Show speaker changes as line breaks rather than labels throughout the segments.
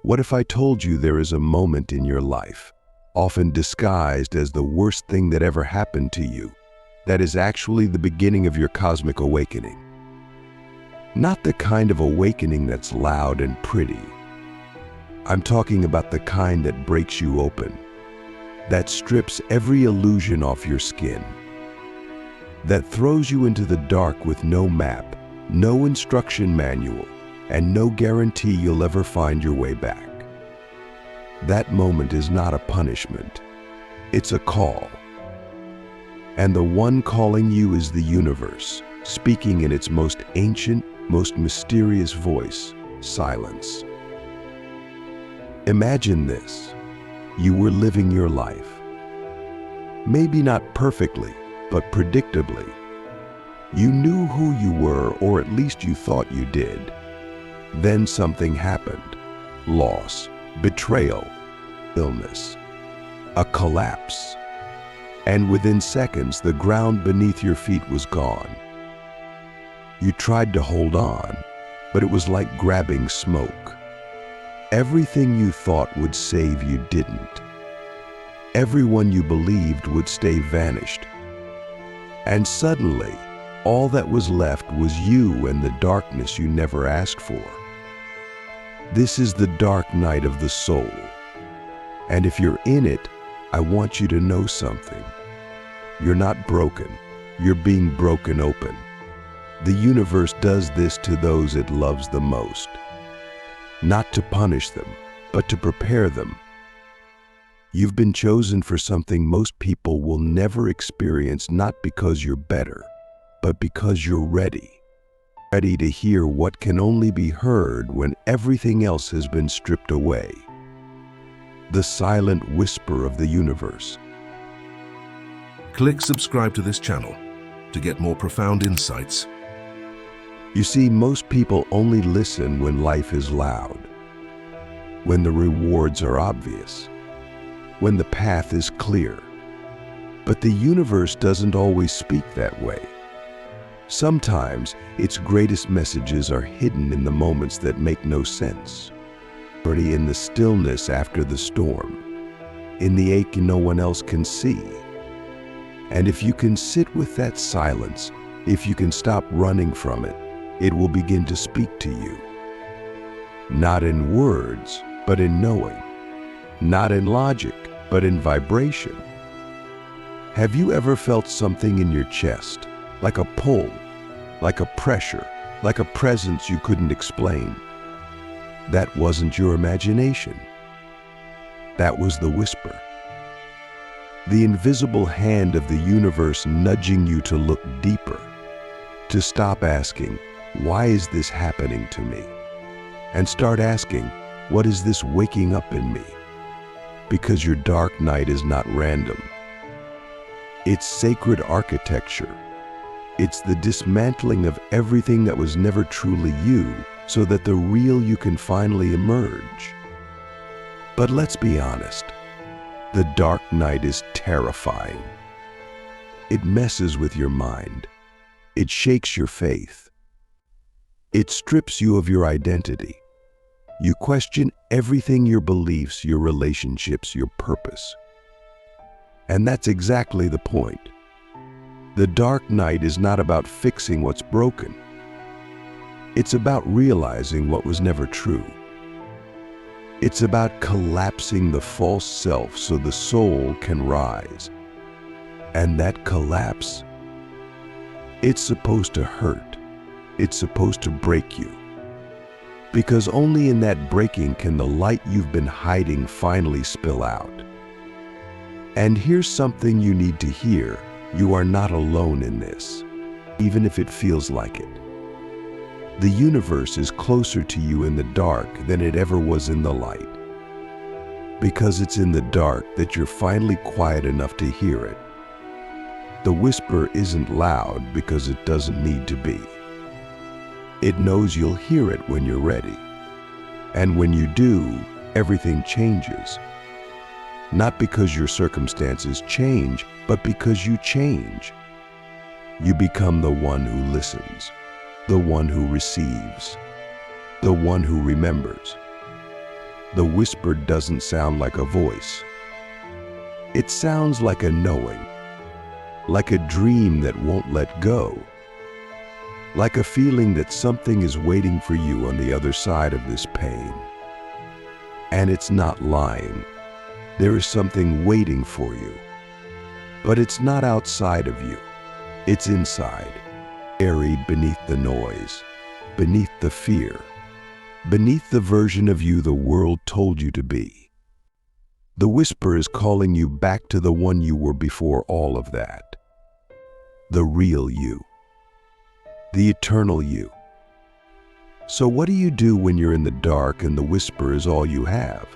What if I told you there is a moment in your life, often disguised as the worst thing that ever happened to you, that is actually the beginning of your cosmic awakening? Not the kind of awakening that's loud and pretty. I'm talking about the kind that breaks you open, that strips every illusion off your skin, that throws you into the dark with no map, no instruction manual, and no guarantee you'll ever find your way back. That moment is not a punishment, it's a call. And the one calling you is the universe, speaking in its most ancient, most mysterious voice, silence. Imagine this. You were living your life. Maybe not perfectly, but predictably. You knew who you were, or at least you thought you did. Then something happened. Loss, betrayal, illness, a collapse. And within seconds, the ground beneath your feet was gone. You tried to hold on, but it was like grabbing smoke. Everything you thought would save you didn't. Everyone you believed would stay vanished. And suddenly, all that was left was you and the darkness you never asked for. This is the dark night of the soul. And if you're in it, I want you to know something. You're not broken. You're being broken open. The universe does this to those it loves the most. Not to punish them, but to prepare them. You've been chosen for something most people will never experience, not because you're better, but because you're ready. Ready to hear what can only be heard when everything else has been stripped away. The silent whisper of the universe.
Click subscribe to this channel to get more profound insights.
You see, most people only listen when life is loud, when the rewards are obvious, when the path is clear. But the universe doesn't always speak that way. Sometimes its greatest messages are hidden in the moments that make no sense. In the stillness after the storm, in the ache no one else can see. And if you can sit with that silence, if you can stop running from it, it will begin to speak to you. Not in words, but in knowing. Not in logic, but in vibration. Have you ever felt something in your chest, like a pull, like a pressure, like a presence you couldn't explain? That wasn't your imagination. That was the whisper. The invisible hand of the universe nudging you to look deeper, to stop asking, "Why is this happening to me?" and start asking, "What is this waking up in me?" Because your dark night is not random. It's sacred architecture. It's the dismantling of everything that was never truly you, so that the real you can finally emerge. But let's be honest, the dark night is terrifying. It messes with your mind. It shakes your faith. It strips you of your identity. You question everything, your beliefs, your relationships, your purpose. And that's exactly the point. The dark night is not about fixing what's broken. It's about realizing what was never true. It's about collapsing the false self so the soul can rise. And that collapse, it's supposed to hurt. It's supposed to break you. Because only in that breaking can the light you've been hiding finally spill out. And here's something you need to hear. You are not alone in this, even if it feels like it. The universe is closer to you in the dark than it ever was in the light. Because it's in the dark that you're finally quiet enough to hear it. The whisper isn't loud because it doesn't need to be. It knows you'll hear it when you're ready. And when you do, everything changes. Not because your circumstances change, but because you change. You become the one who listens, the one who receives, the one who remembers. the whisper doesn't sound like a voice. It sounds like a knowing, like a dream that won't let go, like a feeling that something is waiting for you on the other side of this pain. And it's not lying. There is something waiting for you. But it's not outside of you. It's inside, buried beneath the noise, beneath the fear, beneath the version of you the world told you to be. The whisper is calling you back to the one you were before all of that. The real you. The eternal you. So what do you do when you're in the dark and the whisper is all you have?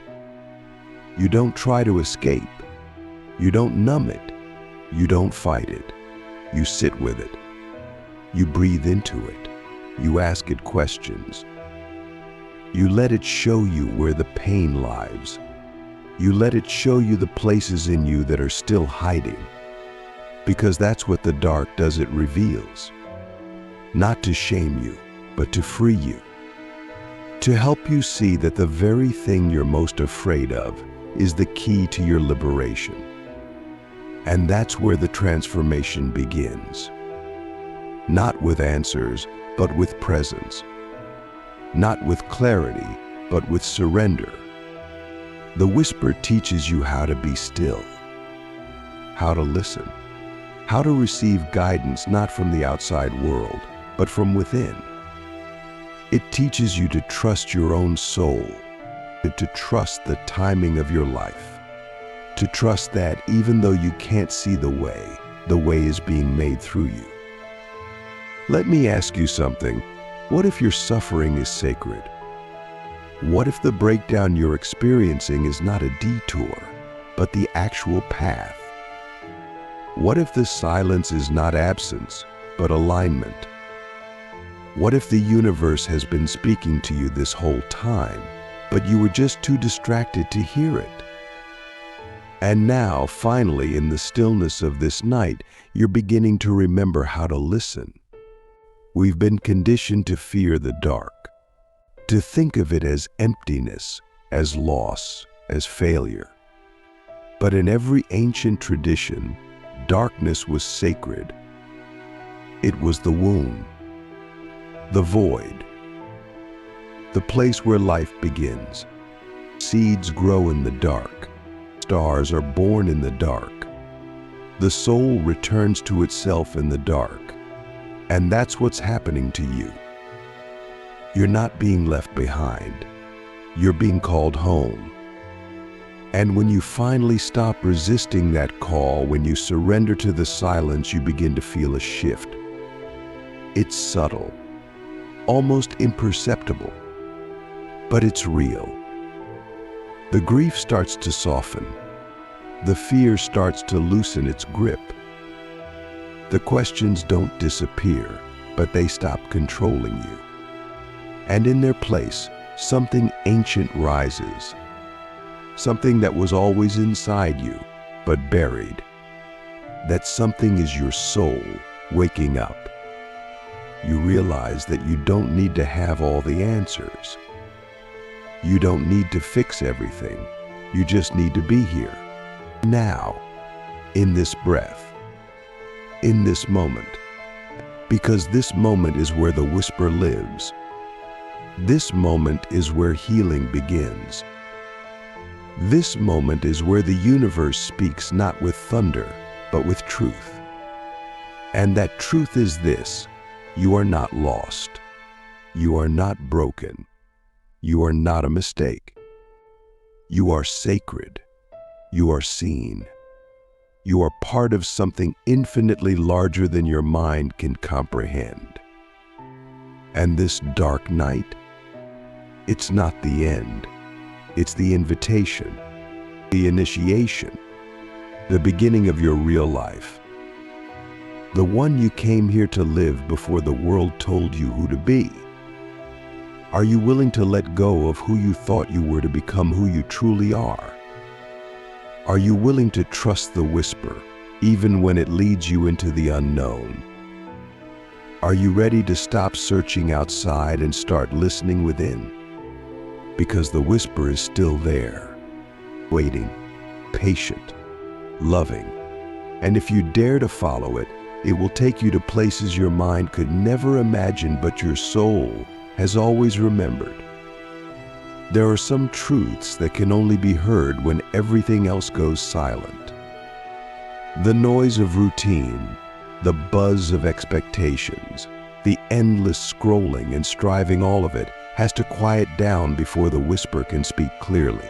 You don't try to escape. You don't numb it. You don't fight it. You sit with it. You breathe into it. You ask it questions. You let it show you where the pain lies. You let it show you the places in you that are still hiding. Because that's what the dark does, it reveals. Not to shame you, but to free you. To help you see that the very thing you're most afraid of is the key to your liberation. And that's where the transformation begins. Not with answers, but with presence. Not with clarity, but with surrender. The whisper teaches you how to be still, how to listen, how to receive guidance not from the outside world, but from within. It teaches you to trust your own soul, to trust the timing of your life, to trust that even though you can't see the way is being made through you. Let me ask you something. What if your suffering is sacred? What if the breakdown you're experiencing is not a detour, but the actual path? What if the silence is not absence, but alignment? What if the universe has been speaking to you this whole time, but you were just too distracted to hear it? And now, finally, in the stillness of this night, you're beginning to remember how to listen. We've been conditioned to fear the dark, to think of it as emptiness, as loss, as failure. But in every ancient tradition, darkness was sacred. It was the womb, the void, the place where life begins. Seeds grow in the dark. Stars are born in the dark. The soul returns to itself in the dark. And that's what's happening to you. You're not being left behind. You're being called home. And when you finally stop resisting that call, when you surrender to the silence, you begin to feel a shift. It's subtle, almost imperceptible, but it's real. The grief starts to soften. The fear starts to loosen its grip. The questions don't disappear, but they stop controlling you. And in their place, something ancient rises. Something that was always inside you, but buried. That something is your soul waking up. You realize that you don't need to have all the answers. You don't need to fix everything. You just need to be here. Now, in this breath, in this moment. Because this moment is where the whisper lives. This moment is where healing begins. This moment is where the universe speaks not with thunder, but with truth. And that truth is this: you are not lost. You are not broken. You are not a mistake. You are sacred. You are seen. You are part of something infinitely larger than your mind can comprehend. And this dark night, it's not the end. It's the invitation, the initiation, the beginning of your real life. The one you came here to live before the world told you who to be. Are you willing to let go of who you thought you were to become who you truly are? Are you willing to trust the whisper, even when it leads you into the unknown? Are you ready to stop searching outside and start listening within? because the whisper is still there, waiting, patient, loving. And if you dare to follow it, it will take you to places your mind could never imagine, but your soul has always remembered. There are some truths that can only be heard when everything else goes silent. The noise of routine, the buzz of expectations, the endless scrolling and striving, all of it has to quiet down before the whisper can speak clearly.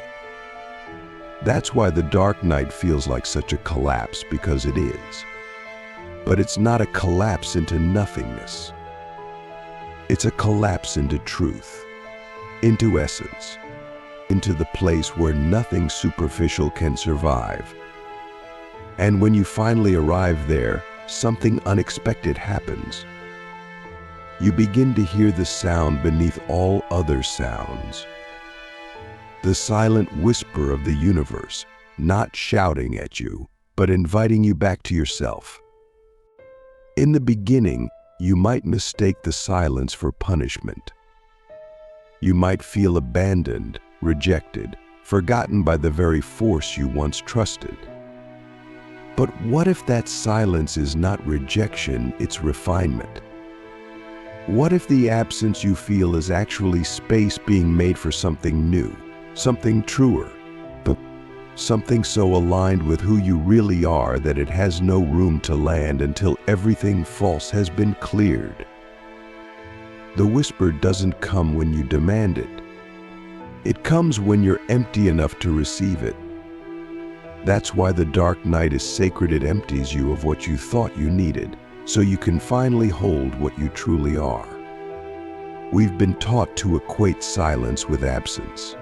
That's why the dark night feels like such a collapse, because it is. But it's not a collapse into nothingness. It's a collapse into truth, into essence, into the place where nothing superficial can survive. And when you finally arrive there, something unexpected happens. You begin to hear the sound beneath all other sounds. The silent whisper of the universe, not shouting at you, but inviting you back to yourself. In the beginning, you might mistake the silence for punishment. You might feel abandoned, rejected, forgotten by the very force you once trusted. But what if that silence is not rejection, it's refinement? What if the absence you feel is actually space being made for something new, something truer, but something so aligned with who you really are that it has no room to land until everything false has been cleared? The whisper doesn't come when you demand it. It comes when you're empty enough to receive it. That's why the dark night is sacred. It empties you of what you thought you needed, so you can finally hold what you truly are. We've been taught to equate silence with absence,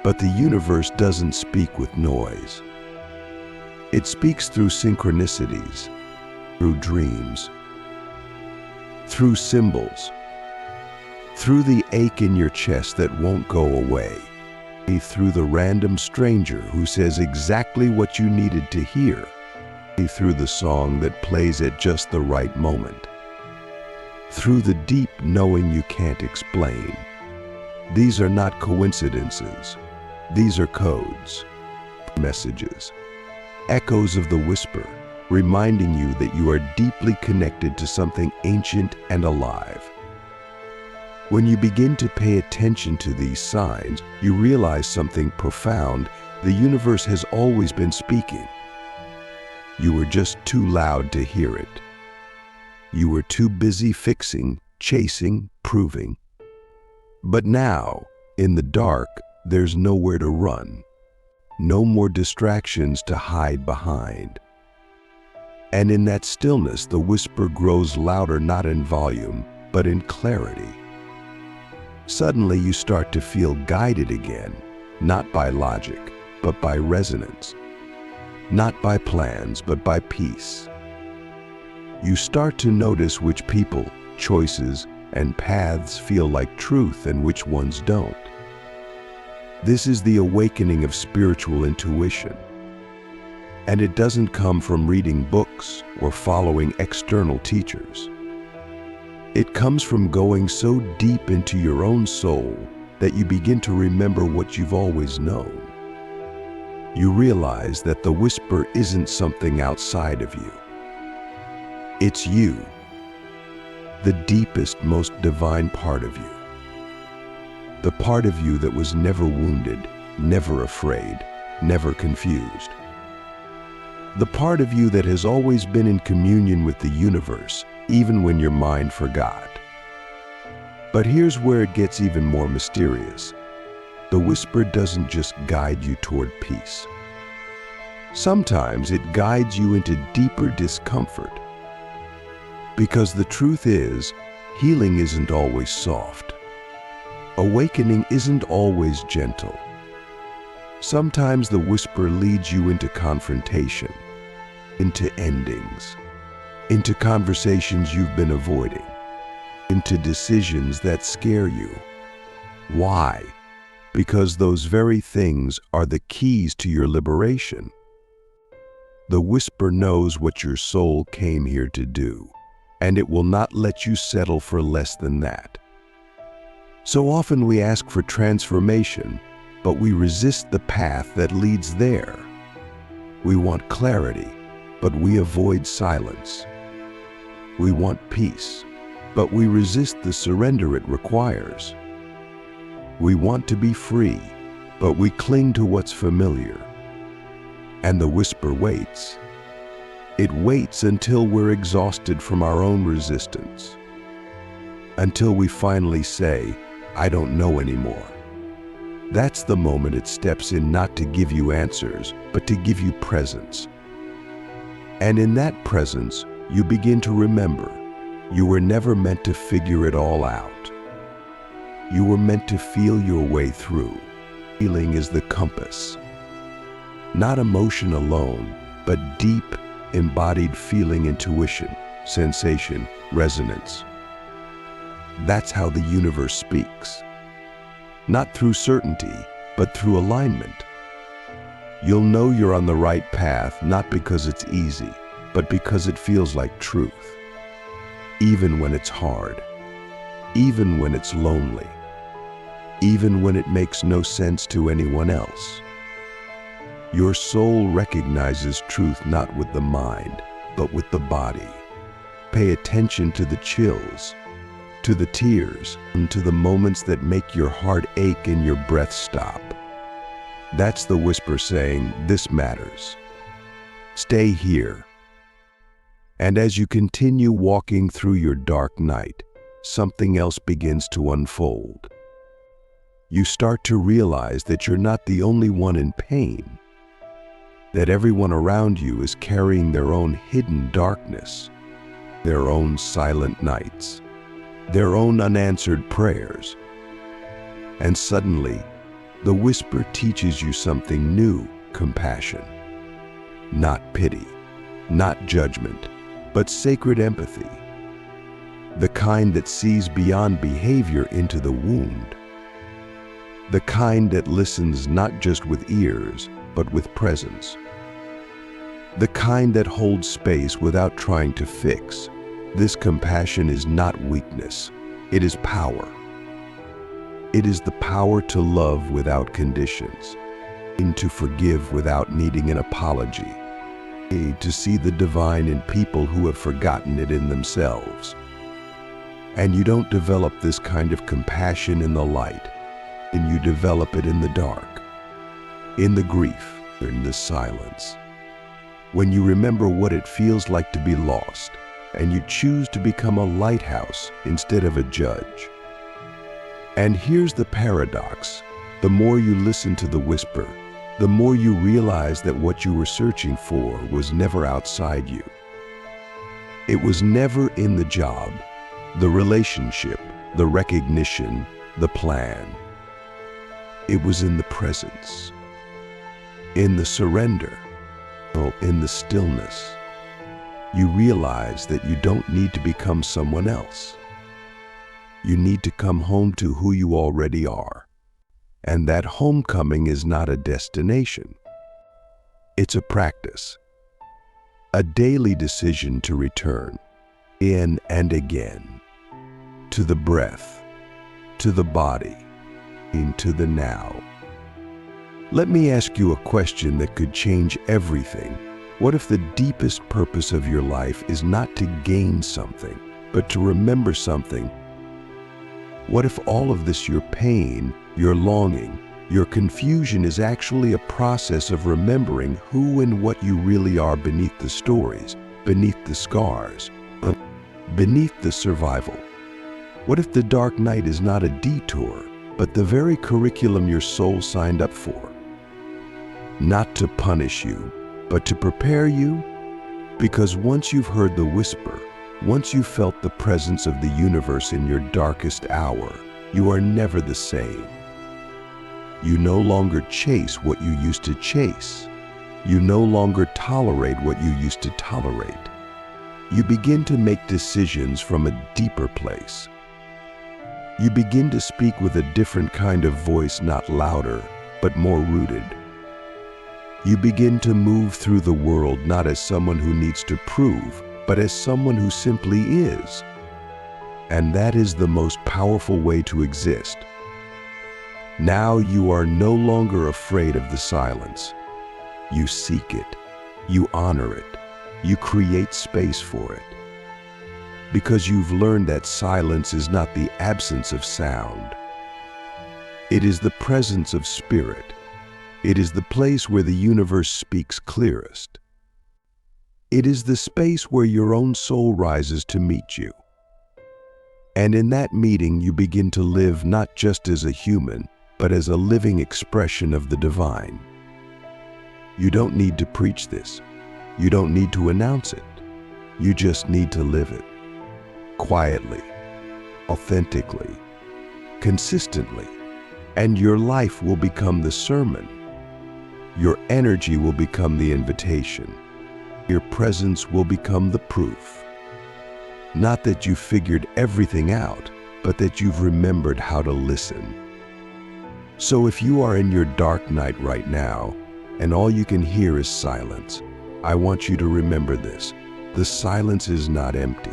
but the universe doesn't speak with noise. It speaks through synchronicities, through dreams, through symbols, through the ache in your chest that won't go away, through the random stranger who says exactly what you needed to hear, through the song that plays at just the right moment, through the deep knowing you can't explain. These are not coincidences. These are codes, messages, echoes of the whisper, reminding you that you are deeply connected to something ancient and alive. When you begin to pay attention to these signs, you realize something profound. The universe has always been speaking. You were just too loud to hear it. You were too busy fixing, chasing, proving. But now, in the dark, there's nowhere to run. No more distractions to hide behind. And in that stillness, the whisper grows louder, not in volume, but in clarity. Suddenly you start to feel guided again, not by logic, but by resonance. Not by plans, but by peace. You start to notice which people, choices, and paths feel like truth and which ones don't. This is the awakening of spiritual intuition. And it doesn't come from reading books or following external teachers. It comes from going so deep into your own soul that you begin to remember what you've always known. You realize that the whisper isn't something outside of you. It's you, the deepest, most divine part of you. The part of you that was never wounded, never afraid, never confused. The part of you that has always been in communion with the universe, even when your mind forgot. But here's where it gets even more mysterious. The whisper doesn't just guide you toward peace. Sometimes it guides you into deeper discomfort. Because the truth is, healing isn't always soft. Awakening isn't always gentle. Sometimes the whisper leads you into confrontation, into endings, into conversations you've been avoiding, into decisions that scare you. Why? Because those very things are the keys to your liberation. The whisper knows what your soul came here to do, and it will not let you settle for less than that. So often we ask for transformation, but we resist the path that leads there. We want clarity, but we avoid silence. We want peace, but we resist the surrender it requires. We want to be free, but we cling to what's familiar. And the whisper waits. It waits until we're exhausted from our own resistance. Until we finally say, "I don't know anymore." That's the moment it steps in, not to give you answers, but to give you presence. And in that presence, you begin to remember, you were never meant to figure it all out. You were meant to feel your way through. Feeling is the compass. Not emotion alone, but deep, embodied feeling, intuition, sensation, resonance. That's how the universe speaks. Not through certainty, but through alignment. You'll know you're on the right path, not because it's easy, but because it feels like truth. Even when it's hard, even when it's lonely, even when it makes no sense to anyone else. Your soul recognizes truth not with the mind, but with the body. Pay attention to the chills, to the tears, and to the moments that make your heart ache and your breath stop. That's the whisper saying, "This matters. Stay here." And as you continue walking through your dark night, something else begins to unfold. You start to realize that you're not the only one in pain, that everyone around you is carrying their own hidden darkness, their own silent nights, their own unanswered prayers. And suddenly, the whisper teaches you something new: compassion. Not pity, not judgment, but sacred empathy. The kind that sees beyond behavior into the wound. The kind that listens not just with ears, but with presence. The kind that holds space without trying to fix. This compassion is not weakness, it is power. It is the power to love without conditions, and to forgive without needing an apology, to see the divine in people who have forgotten it in themselves. And you don't develop this kind of compassion in the light, and you develop it in the dark, in the grief, in the silence. When you remember what it feels like to be lost, and you choose to become a lighthouse instead of a judge. And here's the paradox: the more you listen to the whisper, the more you realize that what you were searching for was never outside you. It was never in the job, the relationship, the recognition, the plan. It was in the presence, in the surrender, in the stillness. You realize that you don't need to become someone else. You need to come home to who you already are. And that homecoming is not a destination. It's a practice, a daily decision to return, in and again, to the breath, to the body, into the now. Let me ask you a question that could change everything. What if the deepest purpose of your life is not to gain something, but to remember something? What if all of this, your pain, your longing, your confusion, is actually a process of remembering who and what you really are beneath the stories, beneath the scars, beneath the survival? What if the dark night is not a detour, but the very curriculum your soul signed up for? Not to punish you, but to prepare you? Because once you've heard the whisper, once you've felt the presence of the universe in your darkest hour, you are never the same. You no longer chase what you used to chase. You no longer tolerate what you used to tolerate. You begin to make decisions from a deeper place. You begin to speak with a different kind of voice, not louder, but more rooted. You begin to move through the world not as someone who needs to prove, but as someone who simply is. And that is the most powerful way to exist. Now you are no longer afraid of the silence. You seek it, you honor it, you create space for it. Because you've learned that silence is not the absence of sound. It is the presence of spirit. It is the place where the universe speaks clearest. It is the space where your own soul rises to meet you. And in that meeting, you begin to live not just as a human, but as a living expression of the divine. You don't need to preach this. You don't need to announce it. You just need to live it. Quietly, authentically, consistently, and your life will become the sermon. Your energy will become the invitation. Your presence will become the proof. Not that you figured everything out, but that you've remembered how to listen. So if you are in your dark night right now, and all you can hear is silence, I want you to remember this. The silence is not empty.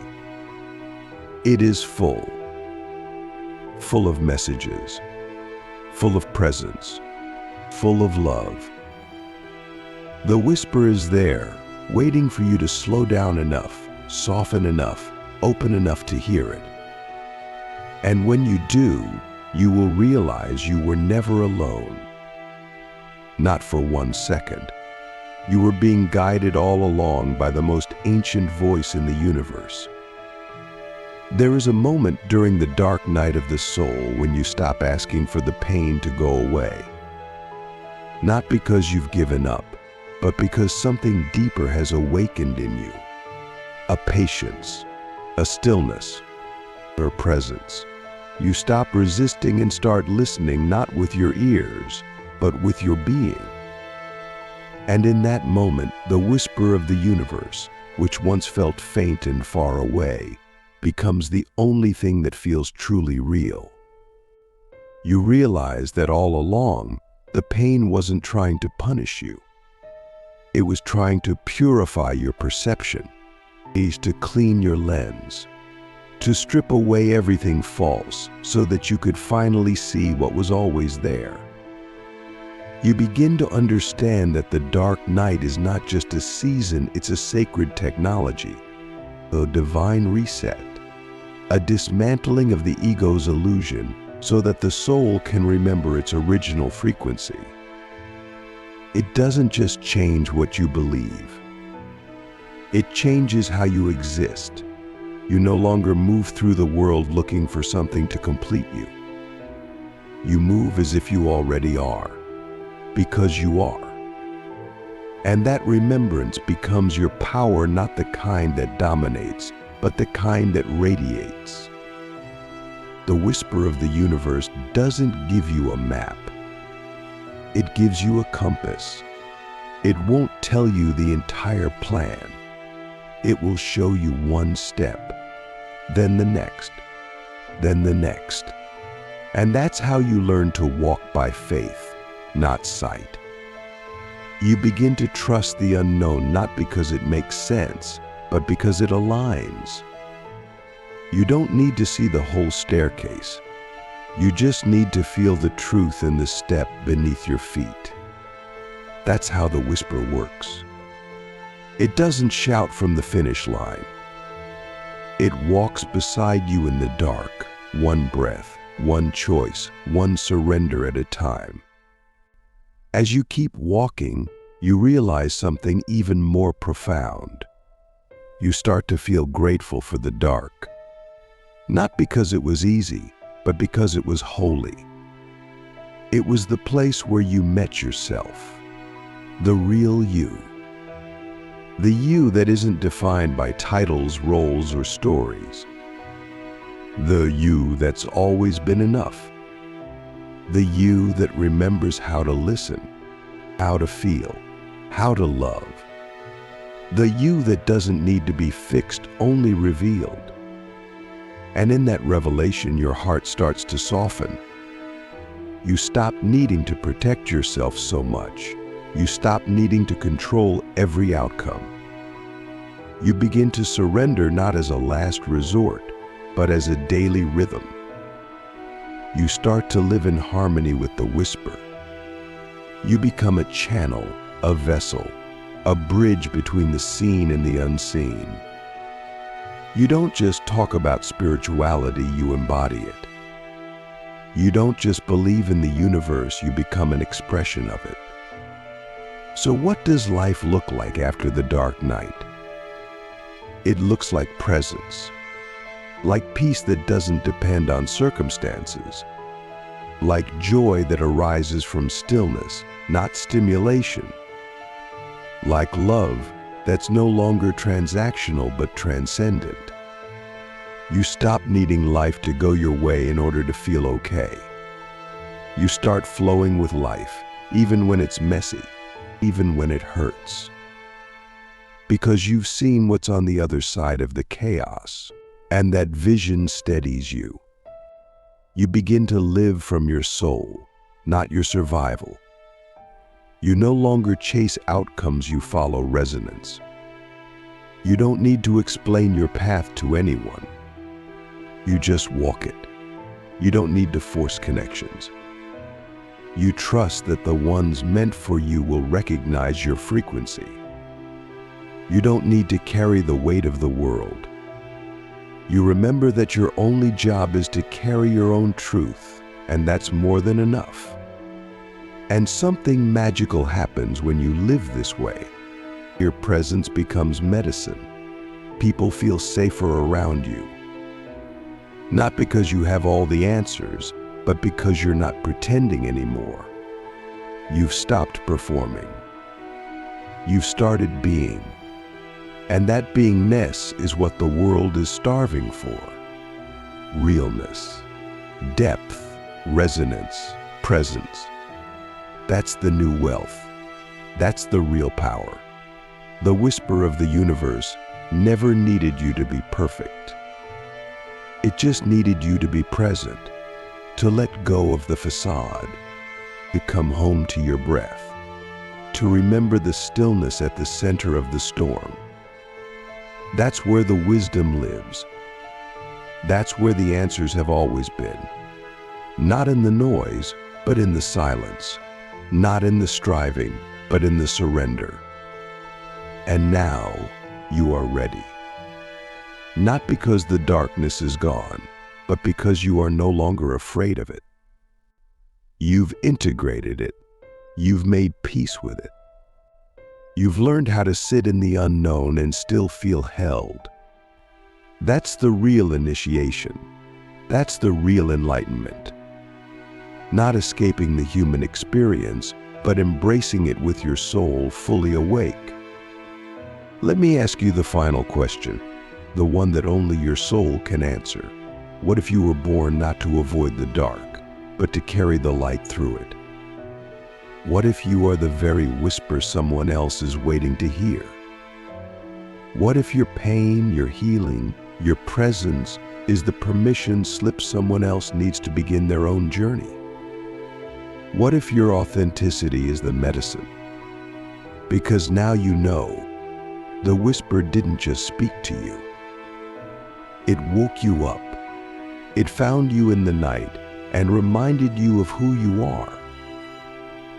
It is full of messages, full of presence, full of love. The whisper is there, waiting for you to slow down enough, soften enough, open enough to hear it. And when you do, you will realize you were never alone. Not for 1 second. You were being guided all along by the most ancient voice in the universe. There is a moment during the dark night of the soul when you stop asking for the pain to go away. Not because you've given up, but because something deeper has awakened in you. A patience, a stillness, a presence. You stop resisting and start listening, not with your ears, but with your being. And in that moment, the whisper of the universe, which once felt faint and far away, becomes the only thing that feels truly real. You realize that all along, the pain wasn't trying to punish you. It was trying to purify your perception, to clean your lens, to strip away everything false so that you could finally see what was always there. You begin to understand that the dark night is not just a season, it's a sacred technology, a divine reset, a dismantling of the ego's illusion so that the soul can remember its original frequency. It doesn't just change what you believe. It changes how you exist. You no longer move through the world looking for something to complete you. You move as if you already are, because you are. And that remembrance becomes your power, not the kind that dominates, but the kind that radiates. The whisper of the universe doesn't give you a map. It gives you a compass. It won't tell you the entire plan. It will show you one step, then the next, then the next. And that's how you learn to walk by faith, not sight. You begin to trust the unknown not because it makes sense, but because it aligns. You don't need to see the whole staircase. You just need to feel the truth in the step beneath your feet. That's how the whisper works. It doesn't shout from the finish line. It walks beside you in the dark, one breath, one choice, one surrender at a time. As you keep walking, you realize something even more profound. You start to feel grateful for the dark. Not because it was easy, but because it was holy. It was the place where you met yourself, the real you. The you that isn't defined by titles, roles, or stories. The you that's always been enough. The you that remembers how to listen, how to feel, how to love. The you that doesn't need to be fixed, only revealed. And in that revelation, your heart starts to soften. You stop needing to protect yourself so much. You stop needing to control every outcome. You begin to surrender not as a last resort, but as a daily rhythm. You start to live in harmony with the whisper. You become a channel, a vessel, a bridge between the seen and the unseen. You don't just talk about spirituality, you embody it. You don't just believe in the universe, you become an expression of it. So what does life look like after the dark night? It looks like presence, like peace that doesn't depend on circumstances, like joy that arises from stillness, not stimulation, like love that's no longer transactional but transcendent. You stop needing life to go your way in order to feel okay. You start flowing with life, even when it's messy, even when it hurts. Because you've seen what's on the other side of the chaos, and that vision steadies you. You begin to live from your soul, not your survival. You no longer chase outcomes, you follow resonance. You don't need to explain your path to anyone. You just walk it. You don't need to force connections. You trust that the ones meant for you will recognize your frequency. You don't need to carry the weight of the world. You remember that your only job is to carry your own truth, and that's more than enough. And something magical happens when you live this way. Your presence becomes medicine. People feel safer around you. Not because you have all the answers, but because you're not pretending anymore. You've stopped performing. You've started being. And that beingness is what the world is starving for. Realness, depth, resonance, presence. That's the new wealth. That's the real power. The whisper of the universe never needed you to be perfect. It just needed you to be present, to let go of the facade, to come home to your breath, to remember the stillness at the center of the storm. That's where the wisdom lives. That's where the answers have always been. Not in the noise, but in the silence. Not in the striving, but in the surrender. And now you are ready. Not because the darkness is gone, but because you are no longer afraid of it. You've integrated it. You've made peace with it. You've learned how to sit in the unknown and still feel held. That's the real initiation. That's the real enlightenment. Not escaping the human experience, but embracing it with your soul fully awake. Let me ask you the final question, the one that only your soul can answer. What if you were born not to avoid the dark, but to carry the light through it? What if you are the very whisper someone else is waiting to hear? What if your pain, your healing, your presence is the permission slip someone else needs to begin their own journey? What if your authenticity is the medicine? Because now you know, the whisper didn't just speak to you. It woke you up. It found you in the night and reminded you of who you are.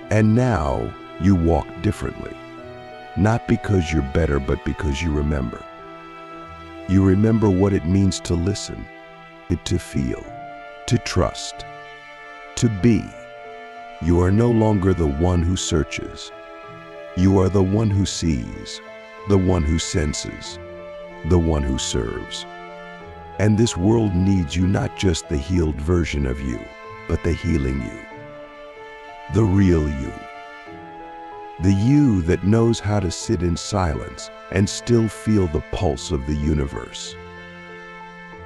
And now you walk differently, not because you're better, but because you remember. You remember what it means to listen, to feel, to trust, to be. You are no longer the one who searches. You are the one who sees, the one who senses, the one who serves. And this world needs you, not just the healed version of you, but the healing you. The real you. The you that knows how to sit in silence and still feel the pulse of the universe.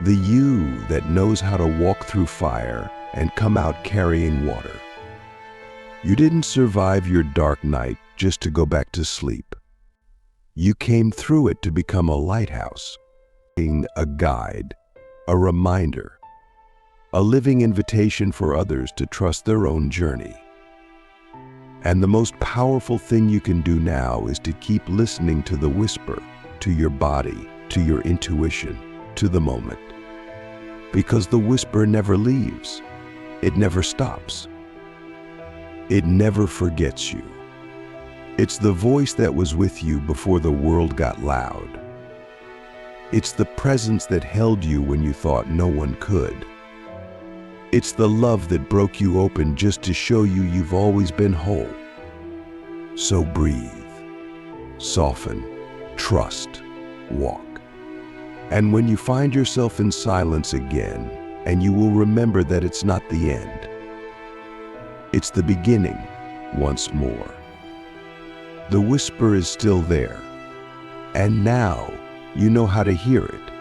The you that knows how to walk through fire and come out carrying water. You didn't survive your dark night just to go back to sleep. You came through it to become a lighthouse, a guide, a reminder, a living invitation for others to trust their own journey. And the most powerful thing you can do now is to keep listening to the whisper, to your body, to your intuition, to the moment. because the whisper never leaves. It never stops. It never forgets you. It's the voice that was with you before the world got loud. It's the presence that held you when you thought no one could. It's the love that broke you open just to show you you've always been whole. So breathe, soften, trust, walk. And when you find yourself in silence again, and you will remember that it's not the end. It's the beginning once more. The whisper is still there, and now you know how to hear it.